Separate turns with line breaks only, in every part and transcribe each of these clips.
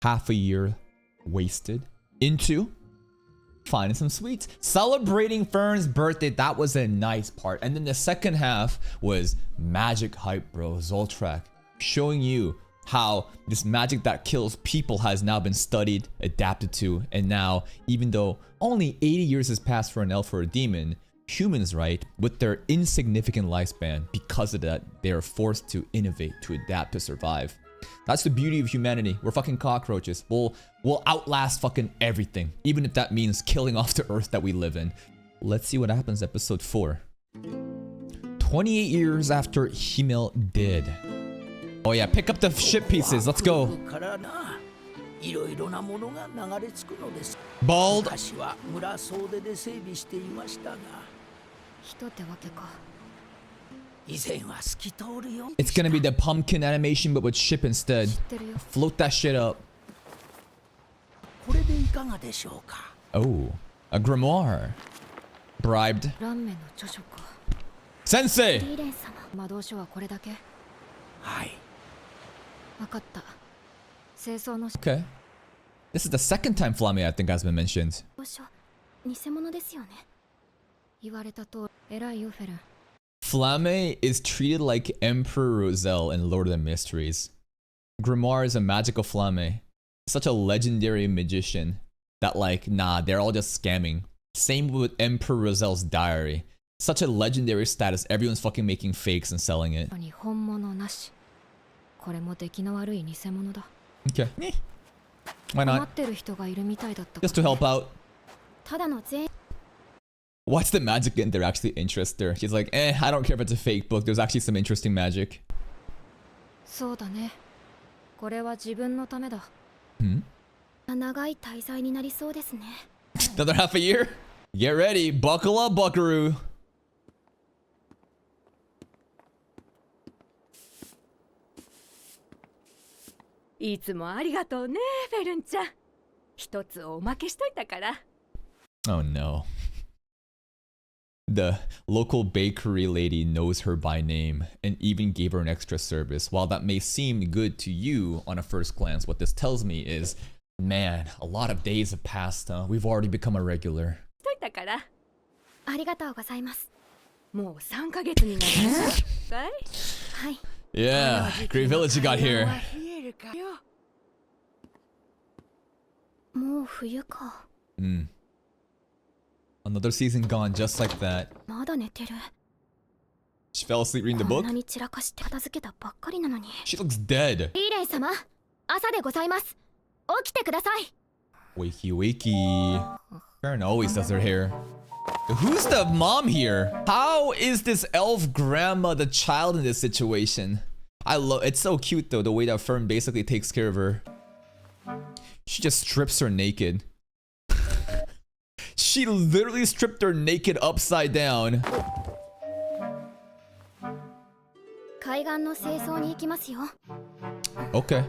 half a year wasted into finding some sweets, celebrating Fern's birthday. That was a nice part. And then the second half was magic hype, bro. Zoltrak showing you how this magic that kills people has now been studied, adapted to, and now, even though only 80 years has passed for an elf or a demon, humans, right, with their insignificant lifespan, because of that, they are forced to innovate, to adapt, to survive. That's the beauty of humanity. We're fucking cockroaches. We'll outlast fucking everything, even if that means killing off the earth that we live in. Let's see what happens episode 4. 28 years after Himmel did. Oh yeah, pick up the ship pieces. Let's go. Bald. It's gonna be the pumpkin animation, but with ship instead. Float that shit up. Oh, a grimoire. Bribed. Sensei! Okay. This is the second time Flamme, I think, has been mentioned. Flamme is treated like Emperor Roselle in Lord of the Mysteries. Grimoire is a magical Flamme. Such a legendary magician that, like, nah, they're all just scamming. Same with Emperor Roselle's diary. Such a legendary status, everyone's fucking making fakes and selling it. Okay. Why not? Just to help out. What's the magic in there actually interests her? She's like, I don't care if it's a fake book. There's actually some interesting magic. Hmm? Another half a year? Get ready. Buckle up, buckaroo. Oh no. The local bakery lady knows her by name and even gave her an extra service. While that may seem good to you on a first glance, what this tells me is, man, a lot of days have passed. We've already become a regular. Yeah, great village you got here. Another season gone just like that. She fell asleep reading the book? She looks dead. Wakey wakey. Frieren always does her hair. Who's the mom here? How is this elf grandma the child in this situation? I love it's so cute though, the way that Frieren basically takes care of her. She just strips her naked. She literally stripped her naked upside down. Okay.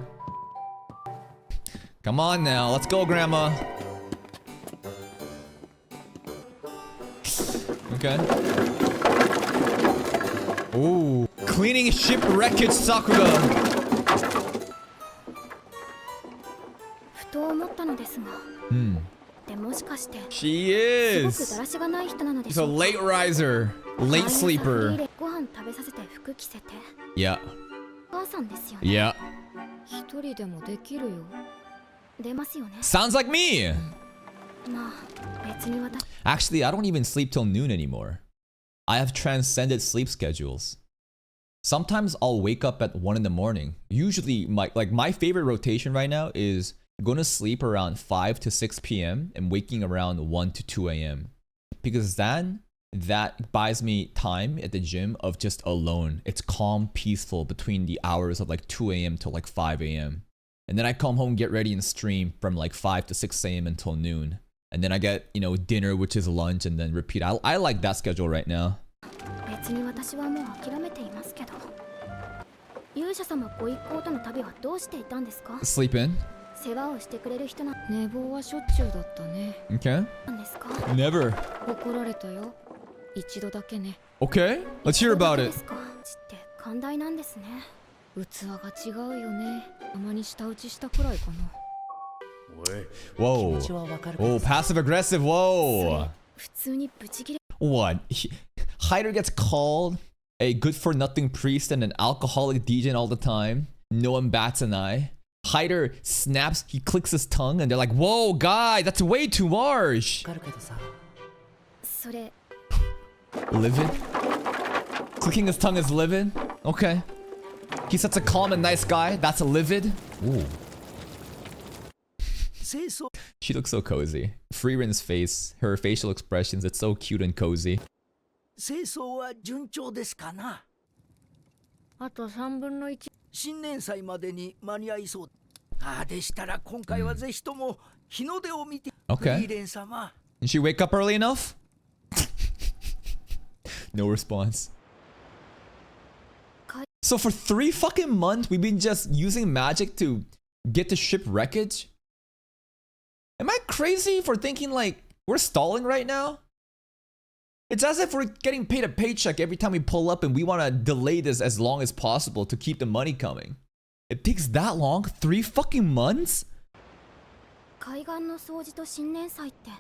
Come on now, let's go, Grandma. Okay. Ooh, cleaning ship wreckage, Sakura. She is. She's a late riser, late sleeper. Yeah. Yeah. Sounds like me. Actually, I don't even sleep till noon anymore. I have transcended sleep schedules. Sometimes I'll wake up at 1 in the morning. Usually, my favorite rotation right now is going to sleep around 5 to 6 p.m. and waking around 1 to 2 a.m. Because then that buys me time at the gym of just alone. It's calm, peaceful between the hours of like 2 a.m. to like 5 a.m. And then I come home, get ready and stream from like 5 to 6 a.m. until noon. And then I get, you know, dinner, which is lunch, and then repeat. I like that schedule right now. Sleep in. Okay. Never. Okay, let's hear about it. Whoa. Oh, passive aggressive. Whoa. What? Hyder gets called a good for nothing priest and an alcoholic DJ all the time. No one bats an eye. Hyder snaps, he clicks his tongue, and they're like, whoa, guy, that's way too harsh. Livid? Clicking his tongue is livid? Okay. He sets a calm and nice guy. That's a livid. Ooh. She looks so cozy. Frieren's face, her facial expressions, it's so cute and cozy.
清掃は順調ですかな。
あと3分の1。
新年祭までに間に合いそう。ああ、でしたら今回はぜひとも日の出を見て。
Okay.
フリーレン様。
Did she wake up early enough? No response. So for 3 fucking months, we've been just using magic to get the ship wreckage? Am I crazy for thinking like we're stalling right now? It's as if we're getting paid a paycheck every time we pull up and we want to delay this as long as possible to keep the money coming. It takes that long? 3 fucking months?
海岸の掃除と新年祭って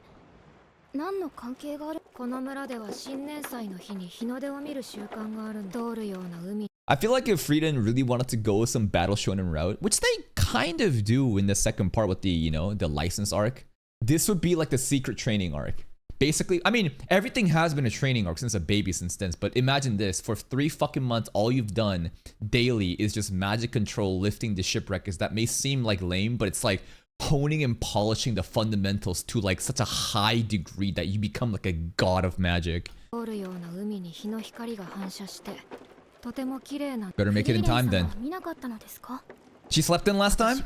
何の関係がある？この村では新年祭の日に日の出を見る習慣がある。通るような海。
I feel like if Frieren really wanted to go some battle shonen route, which they kind of do in the second part with the, you know, the license arc, this would be like the secret training arc. Basically, I mean, everything has been a training arc since a baby since then, but imagine this, for 3 fucking months, all you've done daily is just magic control, lifting the shipwreckers. That may seem like lame, but it's like honing and polishing the fundamentals to like such a high degree that you become like a god of magic. Better make it in time then. She slept in last time?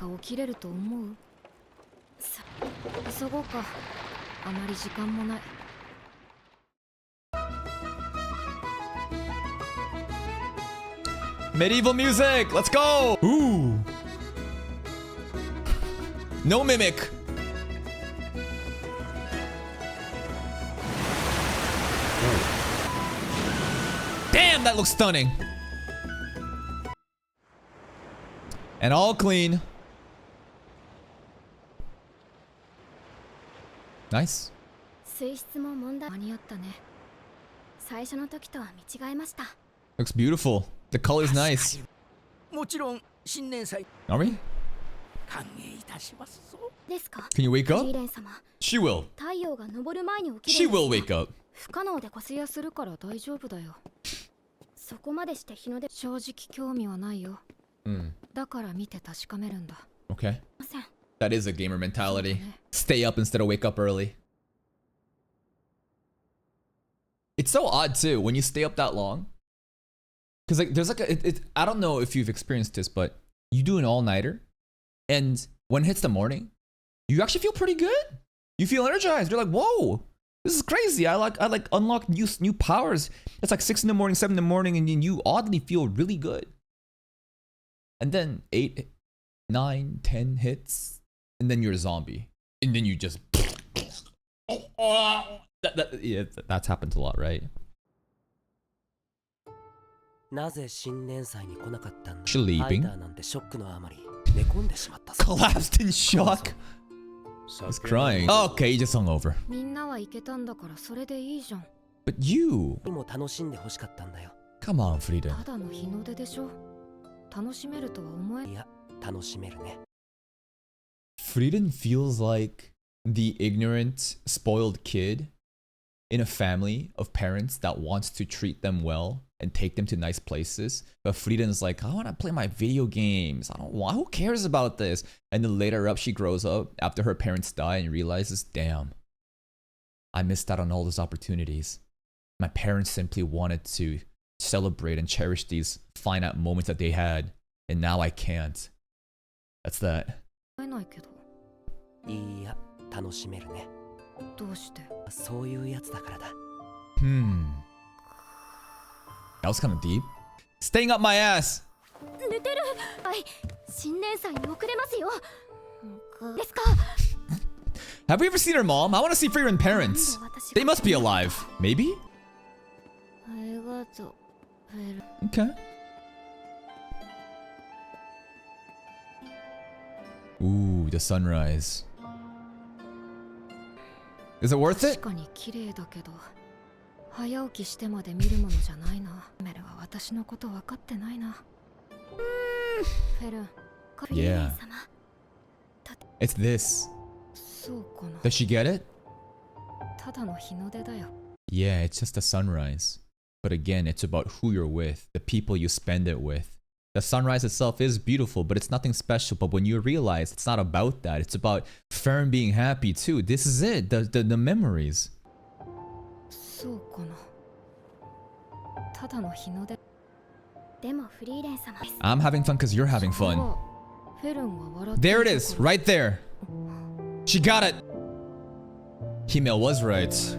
Medieval music! Let's go! Ooh! No mimic! Damn, that looks stunning! And all clean. Nice. Looks beautiful. The color's nice.
もちろん新年祭。
Are we?
歓迎いたしますぞ。
Can you wake up? She will. She will wake up.
不可能でこすやするから大丈夫だよ。そこまでして日の出正直興味はないよ。だから見て確かめるんだ。
Okay. That is a gamer mentality. Stay up instead of wake up early. It's so odd too when you stay up that long. Cause like there's like I don't know if you've experienced this, but you do an all-nighter, and when it hits the morning, you actually feel pretty good. You feel energized. You're like, whoa, this is crazy. I like unlock new powers. It's like 6 in the morning, 7 in the morning, and you oddly feel really good. And then 8, 9, 10 hits, and then you're a zombie, and then you just yeah, that's happened a lot, right? Sleeping. Collapsed in shock. He's crying. Okay, he just hung over. But you. Come on, Frieren. Frieren feels like the ignorant, spoiled kid in a family of parents that wants to treat them well and take them to nice places. But Frieden's like, I want to play my video games. I don't want, who cares about this? And then later up, she grows up after her parents die and realizes, damn, I missed out on all those opportunities. My parents simply wanted to celebrate and cherish these finite moments that they had, and now I can't. That's that. That was kind of deep. Staying up my ass. Have we ever seen her mom? I want to see Frieren parents. They must be alive. Maybe? Okay. Ooh, the sunrise. Is it worth
確
it?
かに綺麗だけど早起きしてまで見るものじゃないな。メルは私のこと分かってないな。フェルン、フリーレン
Yeah.
様。
It's this.
そうかな。
Does she get it?
ただの日の出だよ。
Yeah, it's just a sunrise. But again, it's about who you're with, the people you spend it with. The sunrise itself is beautiful, but it's nothing special. But when you realize it's not about that, it's about Frieren being happy too. This is it, the memories.
そうかな。ただの日の出。でもフリーレン様。
I'm having fun because you're having fun.
フェルンが笑ってい
There
る
it
と
is,
ころ。
right there. She got it. Himmel was right.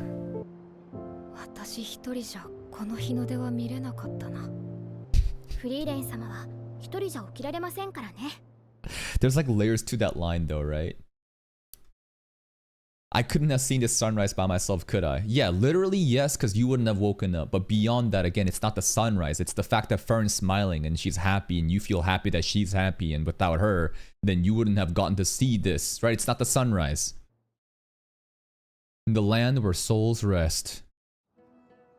私一人じゃこの日の出は見れなかったな。フリーレン様は一人じゃ起きられませんからね。
There's like layers to that line though, right? I couldn't have seen this sunrise by myself, could I? Yeah, literally yes, because you wouldn't have woken up. But beyond that, again, it's not the sunrise. It's the fact that Frien's smiling and she's happy and you feel happy that she's happy. And without her, then you wouldn't have gotten to see this, right? It's not the sunrise. In the land where souls rest.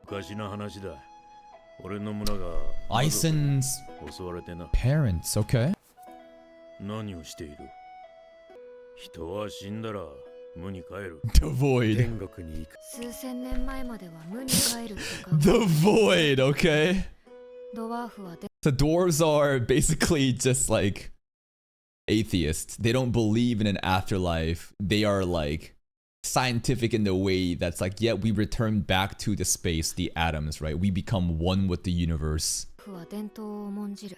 昔の話だ。俺の村が
Ison's
襲われてな。
parents, okay?
何をしている？人は死んだら無に帰る。
The void.
天国に行く。
数千年前までは無に帰るって考
The
え
void, okay?
ドワーフはで
The dwarves are basically just like atheists. They don't believe in an afterlife. They are like scientific in the way that's like, yeah, we return back to the space, the atoms, right? We become one with the universe.
は伝統を重んじる。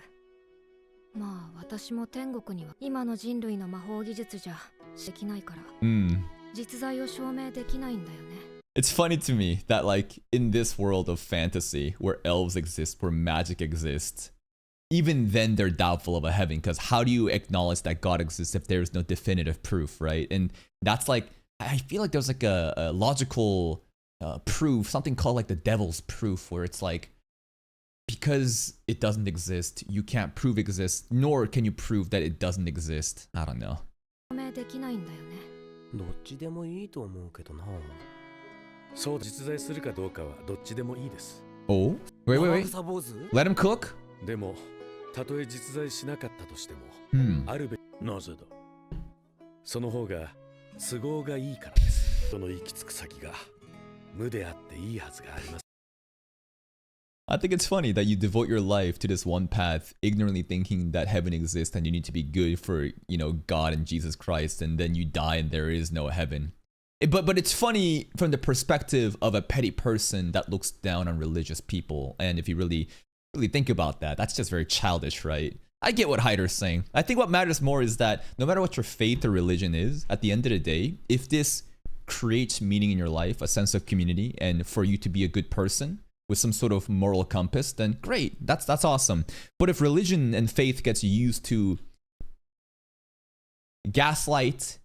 まあ私も天国には今の人類の魔法技術じゃできないから 実在を証明できないんだよね。
It's funny to me that like in this world of fantasy where elves exist, where magic exists, even then they're doubtful of a heaven because how do you acknowledge that God exists if there's no definitive proof, right? And that's like, I feel like there's like a logical proof, something called like the devil's proof, where it's like, because it doesn't exist, you can't prove it exists, nor can you prove that it doesn't exist. I don't know.
証明できないんだよね。
どっちでもいいと思うけどな。そう実在するかどうかはどっちでもいいです。
Oh, wait, wait, wait.
サ坊主
Let him cook?
でも、たとえ実在しなかったとしても、
Hmm.
あるべき
なぜだ？
その方が都合がいいからです。その行き着く先が無であっていいはずがあります。
I think it's funny that you devote your life to this one path, ignorantly thinking that heaven exists and you need to be good for, you know, God and Jesus Christ, and then you die and there is no heaven. But it's funny from the perspective of a petty person that looks down on religious people. And if you really think about that, that's just very childish, right? I get what Hyder's saying. I think what matters more is that no matter what your faith or religion is, at the end of the day, if this creates meaning in your life, a sense of community, and for you to be a good person with some sort of moral compass, then great. That's awesome. But if religion and faith gets used to gaslight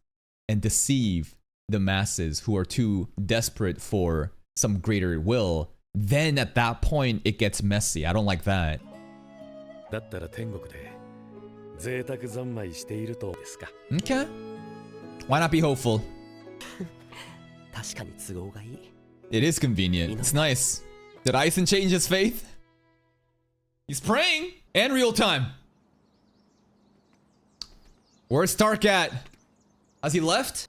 and deceive the masses who are too desperate for some greater will, then at that point it gets messy. I don't like that.
だったら天国で贅沢三昧しているとですか。
Okay. Why not be hopeful?
確かに都合がいい。
It is convenient. It's nice. Did Ison change his faith? He's praying! And real time. Where's Stark at? Has he left?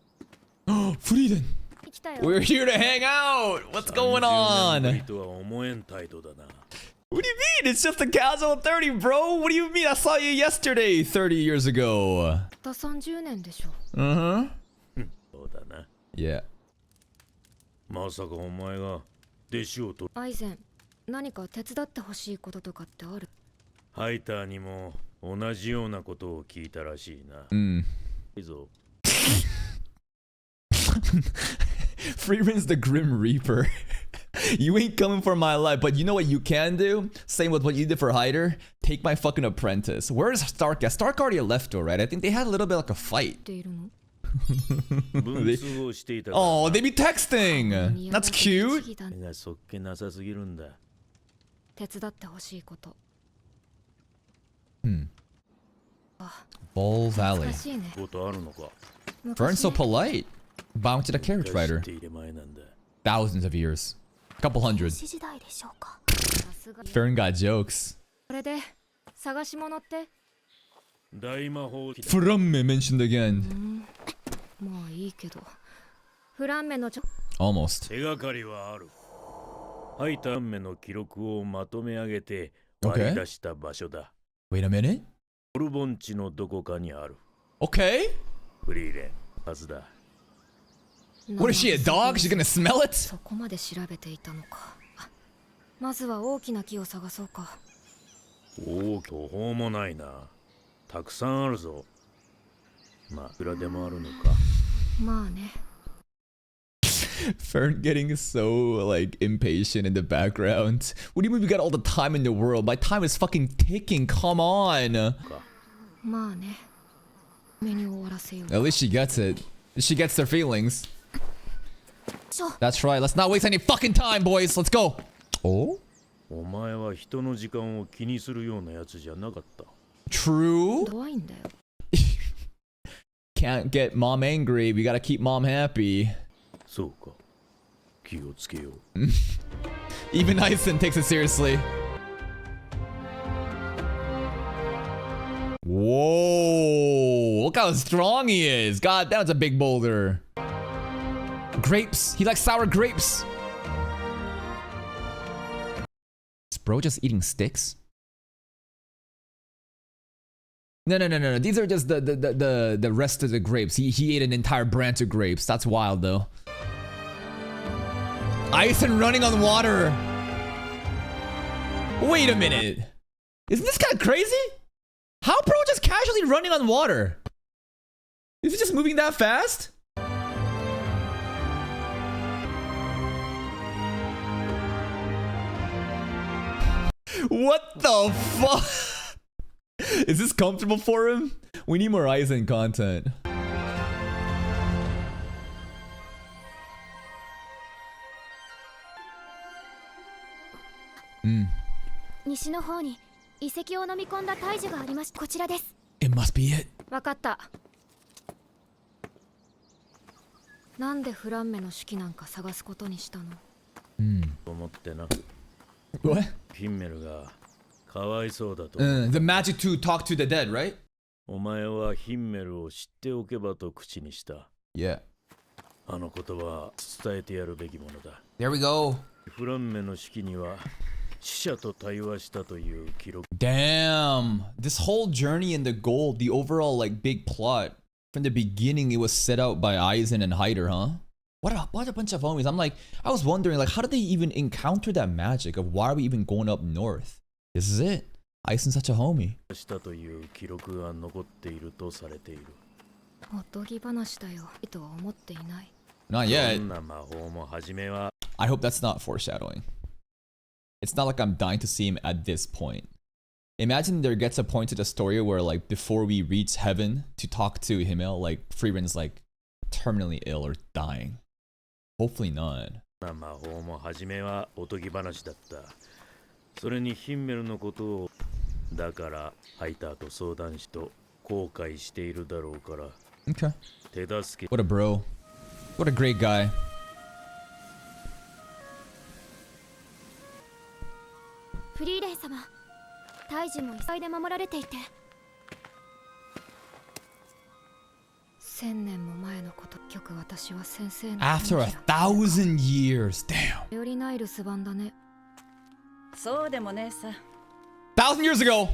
Oh, Frieren!
来たよ。
We're here to hang out! What's going
30年ぶり
on?
とは思えん態度だな。
What do you mean? It's just a casual 30, bro! What do you mean? I saw you yesterday, 30 years ago.
たった30年でしょ。
Uh-huh.
そうだな。
Yeah.
まさかお前が弟子をと
アイゼン、何か手伝ってほしいこととかってある？
ハイターにも同じようなことを聞いたらしいな。いいぞ。
Frieren's the Grim Reaper. You ain't coming for my life, but you know what you can do? Same with what you did for Hyder. Take my fucking apprentice. Where's Stark at? Stark already left though, right? I think they had a little bit like a fight.
っているの？
文通をしていたからな。
Oh, they be texting. That's cute.
がそっけなさすぎるんだ。
手伝ってほしいこと。
Ball Valley.
難しいね。
ことあるのか。
Frien's so polite. Bowing to the carriage rider.
手入れ前なんだ。
Thousands of years. Couple hundred.
史時代でしょうか。さすが
Frieren got jokes.
これで探し物って
大魔法
Framme mentioned again.
まあいいけどフランメの
Almost.
手がかりはある。吐いた目の記録をまとめ上げて割り出した場所だ。
Wait a minute.
オルボン地のどこかにある。
Okay.
フリーレンはずだ。
What is she, a dog? She's gonna smell it?
そこまで調べていたのか。まずは大きな木を探そうか。
おお、途方もないな。たくさんあるぞ。まあ、いくらでもあるのか。
まあね。
Fern getting so like impatient in the background. What do you mean we got all the time in the world? My time is fucking ticking. Come on.
まあね。目に終わらせよう。
At least she gets it. She gets their feelings.
しょ
That's right. Let's not waste any fucking time, boys. Let's go. Oh?
お前は人の時間を気にするようなやつじゃなかった。
True.
怖いんだよ。
Can't get mom angry. We gotta keep mom happy.
そうか。気をつけよう。
Even Ison takes it seriously. Whoa. Look how strong he is. God, that was a big boulder. Grapes. He likes sour grapes. Is bro just eating sticks? No. These are just the rest of the grapes. He ate an entire branch of grapes. That's wild though. Ice and running on water. Wait a minute. Isn't this guy crazy? How bro just casually running on water? Is he just moving that fast? What the fuck? Is this comfortable for him? We need more Aizen content.
西の方に遺跡を飲み込んだ大樹があります。こちらです。
It must be it.
わかった。なんでフランメの手記なんか探すことにしたの？
思ってな。
What?
ヒンメルがかわいそうだと。
The magic to talk to the dead, right?
お前はヒンメルを知っておけばと口にした。
Yeah.
あの言葉は伝えてやるべきものだ。
There we go.
フランメの式には死者と対話したという記録。
Damn. This whole journey in the gold, the overall like big plot, from the beginning it was set out by Aizen and Hyder, huh? What a bunch of homies. I was wondering like how did they even encounter that magic of why are we even going up north? This is it. Aizen's such a homie.
したという記録が残っているとされている。
おとぎ話だよ。とは思っていない。
Not
ど
yet.
んな魔法も初めは
I hope that's not foreshadowing. It's not like I'm dying to see him at this point. Imagine there gets a point to the story where like before we reach heaven to talk to Himmel, like Frieren's like terminally ill or dying. Hopefully not.
どんな魔法も初めはおとぎ話だった。それにヒンメルのことをだからハイターと相談しと後悔しているだろうから
Okay.
手助け
What a bro. What a great guy.
フリーレン様、大樹も急いで守られていて。1000年も前のこと、結局私は先生の
After 1,000 years. Damn.
よりナイルス版だね。
そうでもねえさ。
1,000 years ago.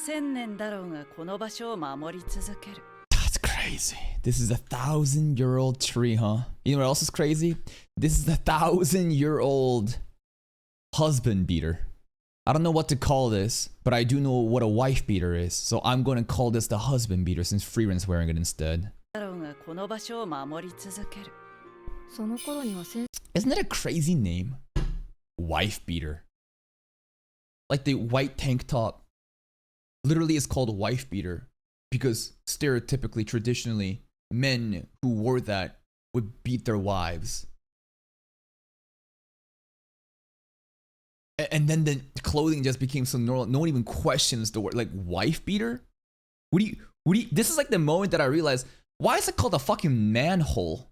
1000年だろうがこの場所を守り続ける。
That's crazy. This is a 1,000-year-old tree, huh? You know what else is crazy? This is a 1,000-year-old husband beater. I don't know what to call this, but I do know what a wife beater is. So I'm going to call this the husband beater since Frieren's wearing it instead.
だろうがこの場所を守り続ける。
その頃には先
Isn't that a crazy name? Wife beater. Like the white tank top. Literally is called wife beater because stereotypically, traditionally, men who wore that would beat their wives. And then the clothing just became so normal. No one even questions the word like wife beater. What do you? This is like the moment that I realized Why is it called a fucking manhole?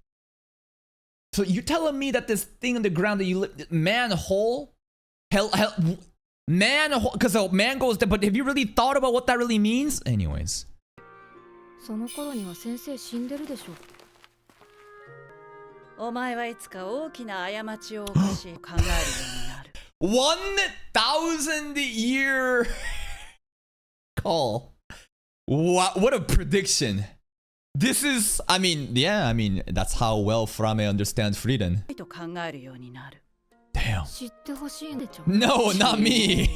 So you're telling me that this thing in the ground that you live, manhole? Hell, manhole, because a man goes there, but have you really thought about what that really means? Anyways.
その頃には先生死んでるでしょ。
お前はいつか大きな過ちを犯し考えるようになる。
1,000 year call. What a prediction. This is, I mean, yeah, I mean, that's how well Frame understands Frieren.
と考えるようになる。
Damn.
知ってほしいんでちょ。
No, not me.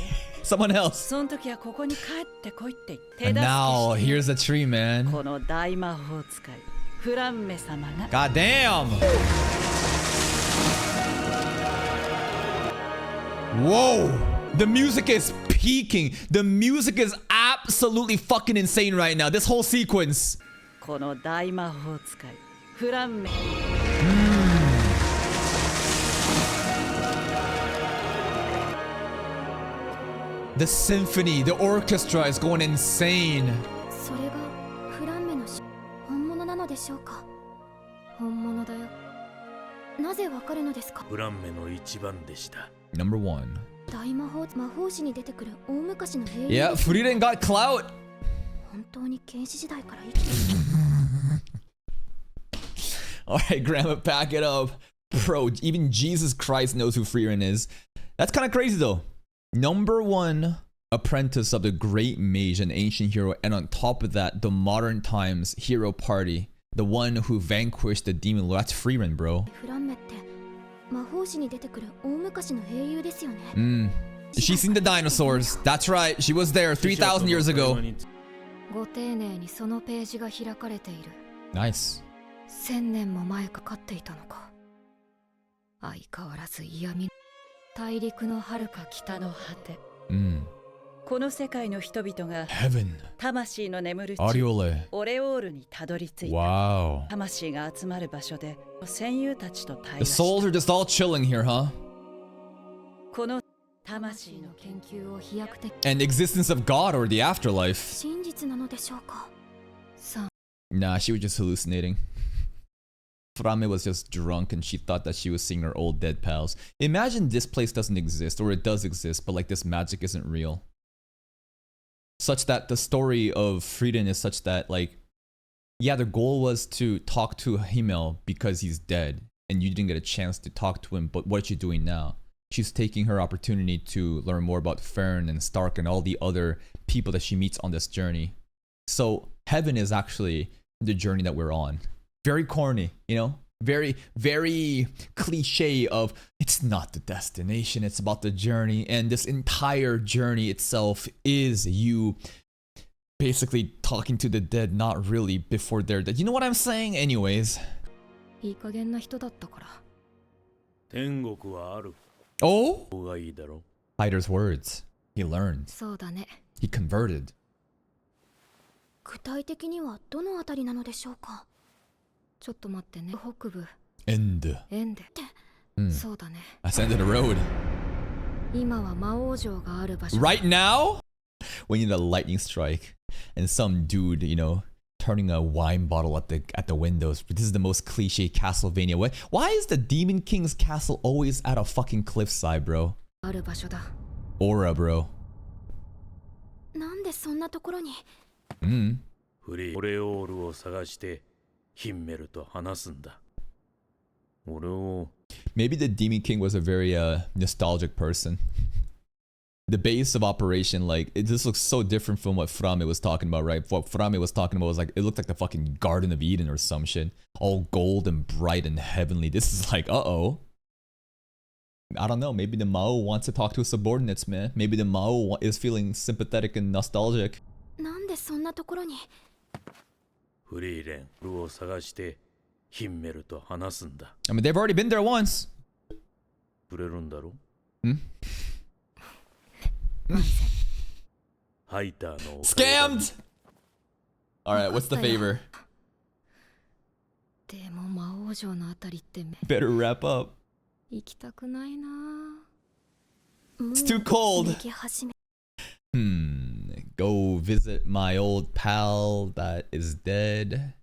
Someone else.
その時はここに帰ってこいって言って手
And
助け
now,
して
here's a tree, man.
この大魔法使いフランメ様が
God damn. Whoa. The music is peaking. The music is absolutely fucking insane right now. This whole sequence.
この大魔法使いフランメ
The symphony, the orchestra is going insane.
それがフランメの本物なのでしょうか。本物だよ。なぜわかるのですか。
フランメの一番でした。
Number 1.
大魔法師に出てくる大昔の兵
Yeah, Frieren got clout.
本当に原始時代から生きてる。
Alright, Grandma, pack it up. Bro, even Jesus Christ knows who Frieren is. That's kind of crazy though. Number 1 apprentice of the great mage and ancient hero, and on top of that, the modern times hero party. The one who vanquished the demon lord. That's Frieren, bro.
フランメって魔法師に出てくる大昔の英雄ですよね。
She's seen the dinosaurs. That's right. She was there 3,000 years ago.
ご丁寧にそのページが開かれている。
Nice.
1000年も前かかっていたのか。相変わらず嫌味。大陸の遥か北の果て。
この世界の人々が
Heaven.
魂の眠る地
Ariole.
オレオールにたどり着いた。
Wow.
魂が集まる場所で戦友たちと対
The
話し
souls are just all chilling here, huh?
この魂の
研究を飛躍的
And the existence of God or the afterlife.
真実なのでしょうか。さあ
Nah, she was just hallucinating. Frame was just drunk and she thought that she was seeing her old dead pals. Imagine this place doesn't exist, or it does exist, but like this magic isn't real. Such that the story of Frieren is such that, like, yeah, the goal was to talk to Himmel because he's dead, and you didn't get a chance to talk to him, but what is she doing now? She's taking her opportunity to learn more about Frieren and Stark and all the other people that she meets on this journey. So, heaven is actually the journey that we're on. Very corny, you know? Very, very cliche of it's not the destination, it's about the journey. And this entire journey itself is you basically talking to the dead, not really before they're dead. You know what I'm saying? Anyways.
いい加減な人だったから。
天国はある
Oh?
方がいいだろ。
Fighter's words. He learned.
そうだね。
He converted.
具体的にはどのあたりなのでしょうか。ちょっと待ってね。北部。
End.
エンデ。そうだね。
That's the end of the road.
今は魔王城がある場所。
Right now? We need a lightning strike. And some dude, you know, turning a wine bottle at the windows. This is the most cliche Castlevania way. Why is the Demon King's castle always at a fucking cliffside, bro?
ある場所だ。
Aura, bro.
なんでそんなところに。
フリーオレオールを探してヒンメルと話すんだ。俺を
Maybe the Demon King was a very nostalgic person. The base of operation, like, this looks so different from what Frame was talking about, right? What Frame was talking about was like, it looked like the fucking Garden of Eden or some shit. All gold and bright and heavenly. This is like, uh-oh. I don't know. Maybe the Mao wants to talk to his subordinates, man. Maybe the Mao is feeling sympathetic and nostalgic.
なんでそんなところに。
フリーレンを探してヒンメルと話すんだ。
I mean, they've already been there once.
くれるんだろ ハイターの
Scammed! Alright, what's the favor?
でも魔王城のあたりってめ
Better wrap up.
行きたくないな。
It's too cold.
行き始め
Go visit my old pal that is dead.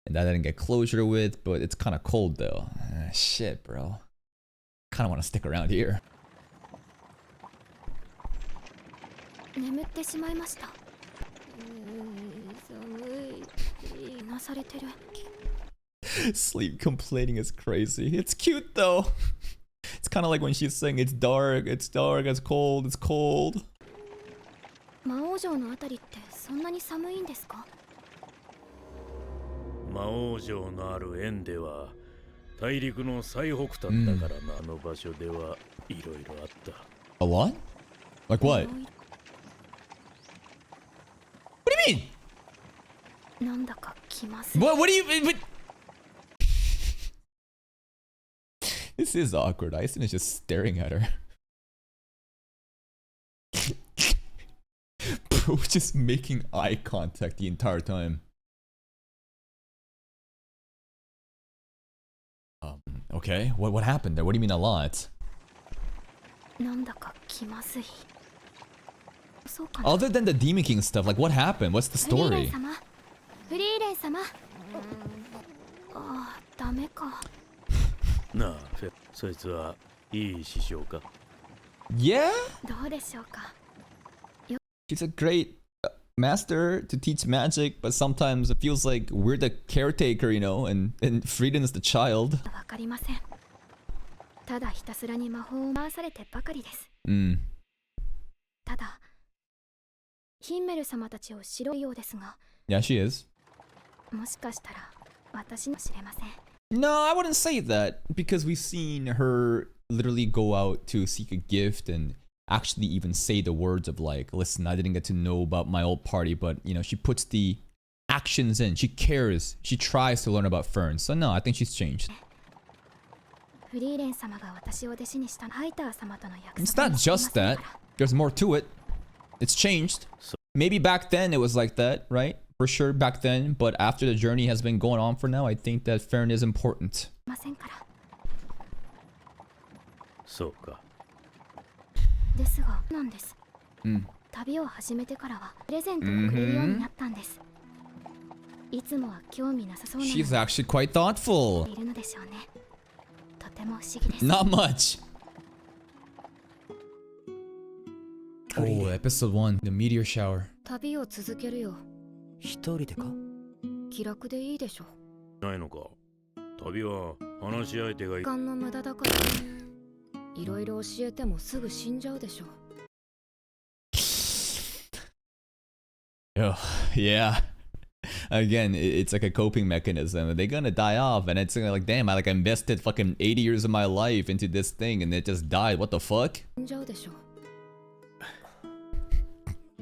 And that I didn't get closure with, but it's kind of cold though. Shit, bro. Kind of want to stick around here.
眠ってしまいました。寒い。いなされてる。
Sleep complaining is crazy. It's cute though. It's kind of like when she's saying it's dark, it's cold, it's cold.
魔王城のあたりってそんなに寒いんですか？
魔王城のある円では大陸の最北端だからな、あの場所ではいろいろあった。
A lot? Like what? What do you mean?
なんだか気まずい。
What do you mean? This is awkward. Aizen is just staring at her. Bro, just making eye contact the entire time. Okay. What happened there? What do you mean a lot?
なんだか気まずい。そうかな。
Other than the Demon King stuff, like what happened? What's the
フリーレン
story?
様。フリーレン様。ああ、ダメか。
なあ、そいつはいい師匠か？
Yeah?
どうでしょうか。
She's a great master to teach magic, but sometimes it feels like we're the caretaker, you know, and Frieren is the child.
わかりません。ただひたすらに魔法を回されてばかりです。ただ、ヒンメル様たちを知るようですが、
Yeah, she is.
もしかしたら私の知れません。
No, I wouldn't say that because we've seen her literally go out to seek a gift and actually even say the words of like, listen, I didn't get to know about my old party, but you know, she puts the actions in, she cares, she tries to learn about Fern. So no, I think she's changed.
フリーレン様が私を弟子にしたハイター様との約
It's
束
not
をしていま
just
せん
that.
から。
There's more to it. It's changed. Maybe back then it was like that, right? For sure back then, but after the journey has been going on for now, I think that Fern is important.
ませんから。
そうか。
ですが、なんです。
Mm.
旅を始めてからはプレゼントをくれるようになったんです。いつもは興味なさそうなのに
She's actually quite thoughtful.
いるのでしょうね。とても不思議です。
Not much. Oh, episode 1, the meteor shower.
旅を続けるよ。
一人でか？
気楽でいいでしょ。
ないのか。旅は話し相手がい
時間の無駄だから。いろいろ教えてもすぐ死んじゃうでしょ。
Oh, yeah. Again, it's like a coping mechanism. They're gonna die off, and it's like, damn, I invested fucking 80 years of my life into this thing, and it just died. What the fuck?
死んじゃうでしょ。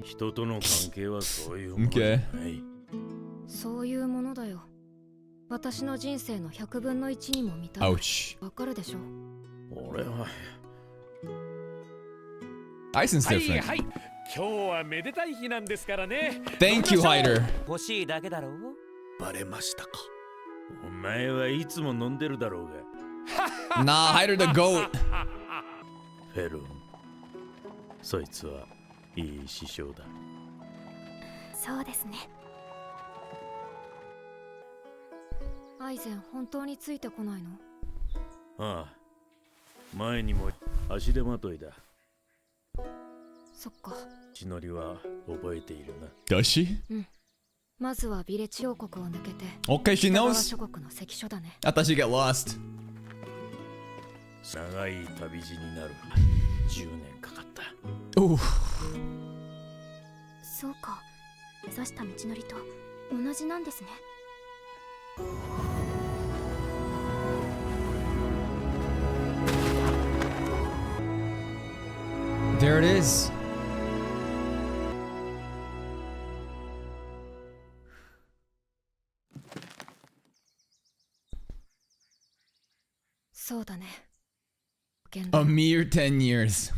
人との関係はそういうものじゃない。
そういうものだよ。私の人生の100分の1にも満たない。
Ouch.
わかるでしょ。
俺は
Aizen's
はい
different.
はい。今日はめでたい日なんですからね。
Thank you, Hyder.
欲しいだけだろう。
バレましたか。
お前はいつも飲んでるだろうが。
Nah, Hyder the goat.
フェルン、そいつはいい師匠だ。
そうですね。アイゼン、本当についてこないの？
ああ、前にも足手まといだ。
そっか。
血のりは覚えているな。
Does she?
まずはビレチ王国を抜けて。
Okay, she
北側
knows.
諸国の関所だね。
I thought she'd get lost.
長い旅路になる。10年かかった。
Ooh.
そうか。目指した道のりと同じなんですね。
There it is.
そうだね。
A mere 10 years.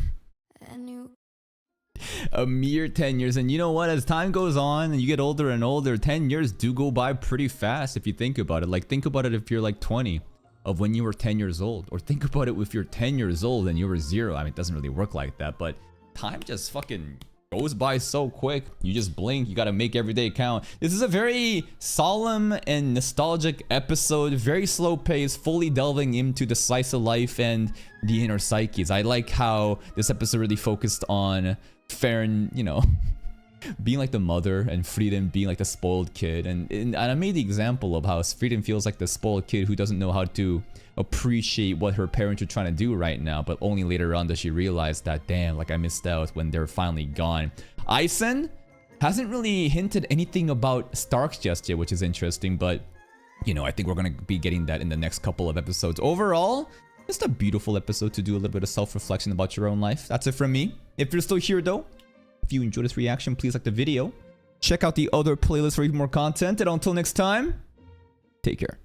A mere 10 years. And you know what? As time goes on and you get older and older, 10 years do go by pretty fast if you think about it. Like, think about it if you're like 20 of when you were 10 years old. Or think about it if you're 10 years old and you were 0. I mean, it doesn't really work like that, but time just fucking goes by so quick. You just blink, you gotta make every day count. This is a very solemn and nostalgic episode, very slow pace, fully delving into the slice of life and the inner psyches. I like how this episode really focused on Frieren, you know, being like the mother and Frieren being like the spoiled kid. And I made the example of how Frieren feels like the spoiled kid who doesn't know how to appreciate what her parents are trying to do right now, but only later on does she realize that, damn, like I missed out when they're finally gone. Eisen hasn't really hinted anything about Starks just yet, which is interesting, but you know, I think we're gonna be getting that in the next couple of episodes. Overall, just a beautiful episode to do a little bit of self-reflection about your own life. That's it from me. If you're still here though, if you enjoyed this reaction, please like the video. Check out the other playlists for even more content, and until next time, take care.